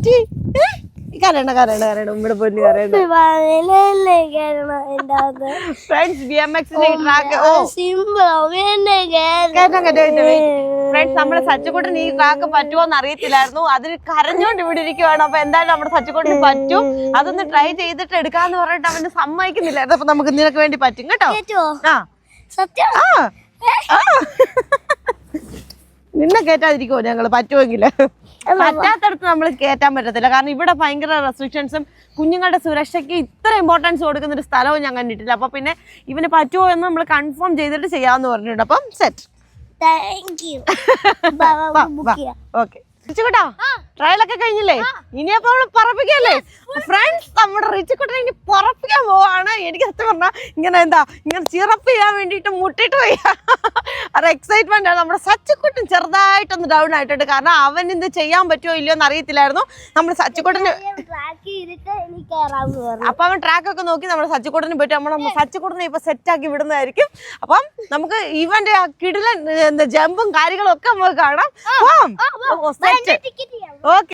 പറ്റി? കരയണ്ട ഉമ്മയുടെ പൊന്നു കരയണ്ട. ഫ്രണ്ട്സ് BMXന്റെ ട്രാക്ക് ഫ്രണ്ട്സ് നമ്മുടെ സച്ചുകുട്ടൻ ഈ ട്രാക്ക് പറ്റുമോന്ന് അറിയത്തില്ലായിരുന്നു. അതിന് കരഞ്ഞോണ്ട് ഇവിടെ ഇരിക്കുവാണ്. അപ്പൊ എന്തായാലും നമ്മുടെ സച്ചുകുട്ടന് പറ്റും. അതൊന്ന് ട്രൈ ചെയ്തിട്ട് എടുക്കാന്ന് പറഞ്ഞിട്ട് അവന് സമ്മതിക്കുന്നില്ലായിരുന്നു. അപ്പൊ നമുക്ക് നിനക്ക് വേണ്ടി പറ്റും കേട്ടോ. നിന്നെ കേറ്റാതിരിക്കുമോ ഞങ്ങള് പറ്റുമെങ്കില്? പറ്റാത്തടത്ത് നമ്മൾ കേറ്റാൻ പറ്റത്തില്ല. കാരണം ഇവിടെ ഭയങ്കര റെസ്ട്രിക്ഷൻസും കുഞ്ഞുങ്ങളുടെ സുരക്ഷയ്ക്ക് ഇത്ര ഇമ്പോർട്ടൻസ് കൊടുക്കുന്ന ഒരു സ്ഥലവും ഞാൻ കണ്ടിട്ടില്ല. അപ്പൊ പിന്നെ ഇവന് പറ്റുമോ എന്ന് നമ്മൾ കൺഫേം ചെയ്തിട്ട് ചെയ്യാന്ന് പറഞ്ഞിട്ടുണ്ട്. അപ്പം സെറ്റ്. ഓക്കെ റിച്ചുകുട്ടാ, ട്രയലൊക്കെ കഴിഞ്ഞില്ലേ? ഇനിയപ്പോ നമ്മള് പറപ്പിക്കല്ലേ ഫ്രണ്ട്സ്? നമ്മുടെ റിച്ചുകുട്ടനെ ഇനി പറപ്പിക്കാൻ പോവാണ്. എനിക്ക് സത്യം പറഞ്ഞാൽ ഇങ്ങനെ ചിറപ്പ് ചെയ്യാൻ വേണ്ടിട്ട് മുട്ടിട്ട് പോയി. അത് എക്സൈറ്റ്മെന്റ് ആണ്. നമ്മുടെ സച്ചുകുട്ടൻ ചെറുതായിട്ടൊന്ന് ഡൗൺ ആയിട്ടുണ്ട്. കാരണം അവൻ ഇത് ചെയ്യാൻ പറ്റുമോ ഇല്ലയോ എന്ന് അറിയത്തില്ലായിരുന്നു. നമ്മുടെ സച്ചുകുട്ടന് അപ്പൊ അവൻ ട്രാക്കൊക്കെ നോക്കി നമ്മുടെ സച്ചുകുട്ടന് പറ്റും. നമ്മുടെ സച്ചുകുട്ടനെ ഇപ്പൊ സെറ്റാക്കി വിടുന്നതായിരിക്കും. അപ്പം നമുക്ക് ഇവന്റെ ആ കിടിലൻ ജമ്പും കാര്യങ്ങളും ഒക്കെ നമുക്ക് കാണാം. ഓക്കെ.